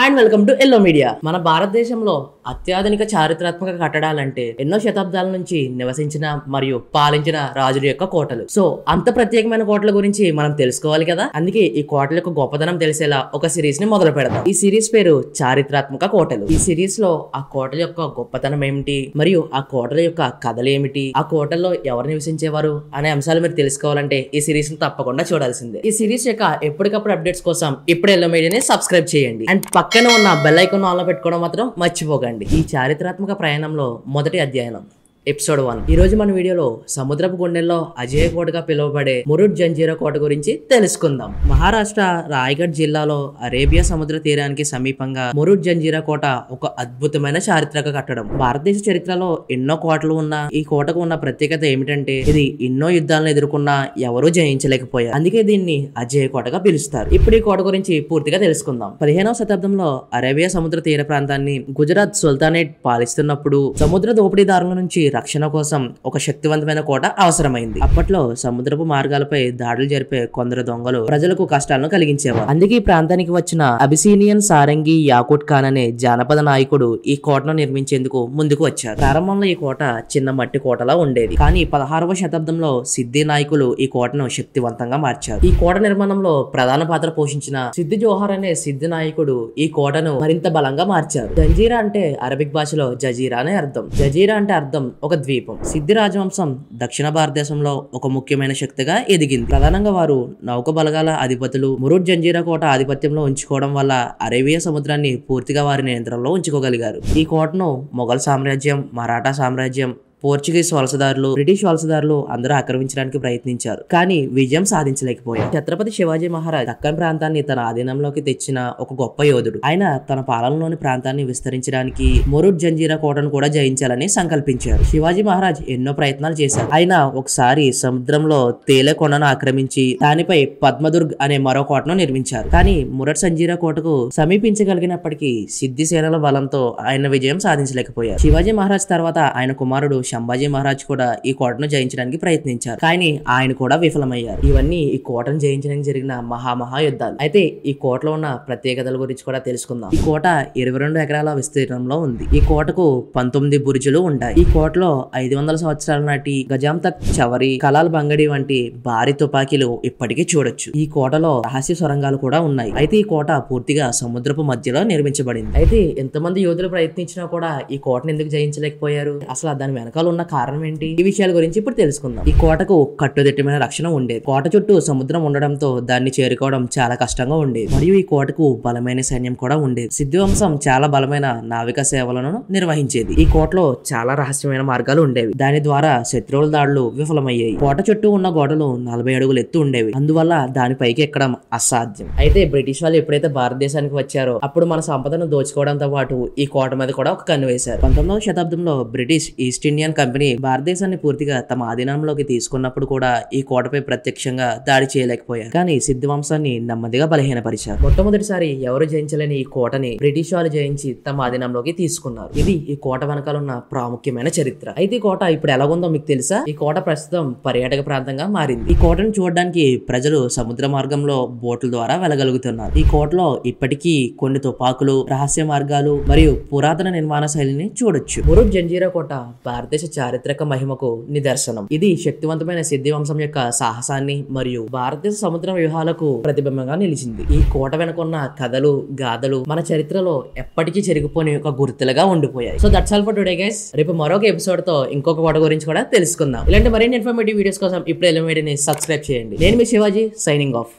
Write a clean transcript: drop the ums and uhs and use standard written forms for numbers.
And welcome to yellow media. మన భారతదేశంలో అత్యాధునిక చారిత్రాత్మక కట్టడాలంటే ఎన్నో శతాబ్దాల నుంచి నివసించిన మరియు పాలించిన రాజుల యొక్క కోటలు. సో అంత ప్రత్యేకమైన కోటల గురించి మనం తెలుసుకోవాలి కదా. అందుకే ఈ కోటల యొక్క గొప్పతనం తెలిసేలా ఒక సిరీస్ ని మొదలు పెడదాం. ఈ సిరీస్ పేరు చారిత్రాత్మక కోటలు. ఈ సిరీస్ లో ఆ కోటల యొక్క గొప్పతనం ఏమిటి, మరియు ఆ కోటల యొక్క కథలు ఏమిటి, ఆ కోటల్లో ఎవరు నివసించేవారు అనే అంశాలు మీరు తెలుసుకోవాలంటే ఈ సిరీస్ ని తప్పకుండా చూడాల్సిందే. ఈ సిరీస్ యొక్క ఎప్పటికప్పుడు అప్డేట్స్ కోసం ఇప్పుడు ఎల్లో మీడియాని సబ్స్క్రైబ్ చేయండి. అండ్ పక్కన ఉన్న బెల్ ఐకాన్ ఆన్ లో పెట్టుకోవడం మాత్రం మర్చిపోకండి. ఈ చారిత్రాత్మక ప్రయాణంలో మొదటి అధ్యయనం ఎపిసోడ్ 1. ఈ రోజు మన వీడియోలో సముద్రపు గుండెల్లో అజేయ కోటగా పిలువబడే మురుడ్ జంజీరా కోట గురించి తెలుసుకుందాం. మహారాష్ట్ర రాయగఢ్ జిల్లాలో అరేబియా సముద్ర తీరానికి సమీపంగా మురుడ్ జంజీరా కోట ఒక అద్భుతమైన చారిత్రక కట్టడం. భారతదేశ చరిత్రలో ఎన్నో కోటలు ఉన్న ఈ కోటకు ఉన్న ప్రత్యేకత ఏమిటంటే ఇది ఎన్నో యుద్ధాలను ఎదుర్కొన్నా ఎవరూ జయించలేకపోయారు. అందుకే దీన్ని అజేయ కోటగా పిలుస్తారు. ఇప్పుడు ఈ కోట గురించి పూర్తిగా తెలుసుకుందాం. 15వ శతాబ్దంలో అరేబియా సముద్ర తీర ప్రాంతాన్ని గుజరాత్ సుల్తానేట్ పాలిస్తున్నప్పుడు సముద్ర దోపిడీదారుల నుంచి రక్షణ కోసం ఒక శక్తివంతమైన కోట అవసరమైంది. అప్పట్లో సముద్రపు మార్గాలపై దాడులు జరిపే కొందరు దొంగలు ప్రజలకు కష్టాలను కలిగించేవారు. అందుకే ఈ ప్రాంతానికి వచ్చిన అబిసీనియన్ సారంగి యాకూట్ ఖాన్ అనే జానపద నాయకుడు ఈ కోటను నిర్మించేందుకు ముందుకు వచ్చారు. ప్రారంభంలో ఈ కోట చిన్న మట్టి కోటలా ఉండేది. కానీ 16వ శతాబ్దంలో సిద్ధి నాయకులు ఈ కోటను శక్తివంతంగా మార్చారు. ఈ కోట నిర్మాణంలో ప్రధాన పాత్ర పోషించిన సిద్ధి జోహర్ అనే సిద్ధి నాయకుడు ఈ కోటను మరింత బలంగా మార్చారు. జంజీరా అంటే అరబిక్ భాషలో జజీరా అనే అర్థం. జజీరా అంటే అర్థం ఒక ద్వీపం. సిద్ధి రాజవంశం దక్షిణ భారతదేశంలో ఒక ముఖ్యమైన శక్తిగా ఎదిగింది. ప్రధానంగా వారు నౌక బలగాల అధిపతులు మురుడ్ జంజీరా కోట ఆధిపత్యంలో ఉంచుకోవడం వల్ల అరేబియా సముద్రాన్ని పూర్తిగా వారి నియంత్రణలో ఉంచుకోగలిగారు. ఈ కోటను మొఘల్ సామ్రాజ్యం, మరాఠా సామ్రాజ్యం, పోర్చుగీస్ వలసదారులు, బ్రిటిష్ వలసదారులు అందరూ ఆక్రమించడానికి ప్రయత్నించారు, కానీ విజయం సాధించలేకపోయారు. ఛత్రపతి శివాజీ మహారాజ్ దక్కన్ ప్రాంతాన్ని తన ఆధీనంలోకి తెచ్చిన ఒక గొప్ప యోధుడు. ఆయన తన పాలనలోని ప్రాంతాన్ని విస్తరించడానికి మురుడ్ జంజీరా కోటను కూడా జయించాలని సంకల్పించారు. శివాజీ మహారాజ్ ఎన్నో ప్రయత్నాలు చేశారు. ఆయన ఒకసారి సముద్రంలో తేలే కొండను ఆక్రమించి దానిపై పద్మదుర్గ్ అనే మరో కోటను నిర్మించారు. కానీ మురుడ్ జంజీరా కోటకు సమీపించగలిగినప్పటికీ సిద్ధి సేనల బలంతో ఆయన విజయం సాధించలేకపోయారు. శివాజీ మహారాజ్ తర్వాత ఆయన కుమారుడు సంభాజీ మహారాజ్ కూడా ఈ కోటను జయించడానికి ప్రయత్నించారు, కానీ ఆయన కూడా విఫలమయ్యారు. ఇవన్నీ ఈ కోటను జయించడానికి జరిగిన మహా యుద్ధాలు. అయితే ఈ కోటలో ఉన్న ప్రత్యేకతల గురించి కూడా తెలుసుకుందాం. ఈ కోట 22 ఎకరాల విస్తీర్ణంలో ఉంది. ఈ కోటకు 19 బురుజులు ఉంటాయి. ఈ కోటలో 500 సంవత్సరాల నాటి గజాం తక్ చవరి, కలాల్ బంగడి వంటి భారీ తుపాకీలు ఇప్పటికీ చూడొచ్చు. ఈ కోటలో రహస్య సొరంగాలు కూడా ఉన్నాయి. అయితే ఈ కోట పూర్తిగా సముద్రపు మధ్యలో నిర్మించబడింది. అయితే ఎంతమంది యోధులు ప్రయత్నించినా కూడా ఈ కోటను ఎందుకు జయించలేకపోయారు, అసలు దాని వెనకాల ఉన్న కారణం ఏంటి, ఈ విషయాల గురించి ఇప్పుడు తెలుసుకుందాం. ఈ కోటకు కట్టుదిట్టమైన రక్షణ ఉండేది. కోట చుట్టూ సముద్రం ఉండడంతో దాన్ని చేరుకోవడం చాలా కష్టంగా ఉండేది. మరియు ఈ కోటకు బలమైన సైన్యం కూడా ఉండేది. సిద్ధి వంశం చాలా బలమైన నావిక సేవలను నిర్వహించేది. ఈ కోటలో చాలా రహస్యమైన మార్గాలు ఉండేవి. దాని ద్వారా శత్రువుల దాడులు విఫలమయ్యాయి. కోట చుట్టూ ఉన్న గోడలు 40 అడుగులు ఎత్తు ఉండేవి. అందువల్ల దానిపైకి ఎక్కడం అసాధ్యం. అయితే బ్రిటిష్ వాళ్ళు ఎప్పుడైతే భారతదేశానికి వచ్చారో అప్పుడు మన సంపదను దోచుకోవడంతో పాటు ఈ కోట మీద కూడా ఒక కన్ను వేశారు. 19వ శతాబ్దంలో బ్రిటిష్ ఈస్ట్ ఇండియన్ కంపెనీ భారతదేశాన్ని పూర్తిగా తమ ఆధీనంలోకి తీసుకున్నప్పుడు కూడా ఈ కోటపై ప్రత్యక్షంగా దాడి చేయలేకపోయారు. కానీ సిద్ధి వంశాన్ని నెమ్మదిగా బలహీనపరిచారు. మొట్టమొదటిసారి ఎవరు జయించలేని ఈ కోటని బ్రిటిష్ వాళ్ళు జయించి తమ ఆధీనంలోకి తీసుకున్నారు. ఇది ఈ కోట వెనకాల ఉన్న ప్రాముఖ్యమైన చరిత్ర. అయితే ఈ కోట ఇప్పుడు ఎలాగుందో మీకు తెలుసా? ఈ కోట ప్రస్తుతం పర్యాటక ప్రాంతంగా మారింది. ఈ కోటను చూడడానికి ప్రజలు సముద్ర మార్గంలో బోట్ల ద్వారా వెళ్ళగలుగుతున్నారు. ఈ కోటలో ఇప్పటికీ కొన్ని తుపాకులు, రహస్య మార్గాలు మరియు పురాతన నిర్మాణ శైలిని చూడొచ్చు. మురుడ్ జంజీరా కోట భారతదేశ చారిత్రక మహిమకు నిదర్శనం. ఇది శక్తివంతమైన సిద్ధి వంశం యొక్క సాహసాన్ని మరియు భారతదేశ సముద్ర వ్యూహాలకు ప్రతిబింబంగా నిలిచింది. ఈ కోట వెనుకున్న కథలు, గాథలు మన చరిత్రలో ఎప్పటికీ చెరిగిపోని ఒక గుర్తులుగా ఉండిపోయాయి. So that's all for today guys. రేపు మరొక ఎపిసోడ్ తో ఇంకొక కోట గురించి కూడా తెలుసుకుందాం. ఇలాంటి మరిన్ని ఇన్ఫర్మేటివ్ వీడియోస్ కోసం ఇప్పుడు ఎల్లో మీడియాని సబ్స్క్రైబ్ చేయండి. నేను మీ శివాజీ, సైనింగ్ ఆఫ్.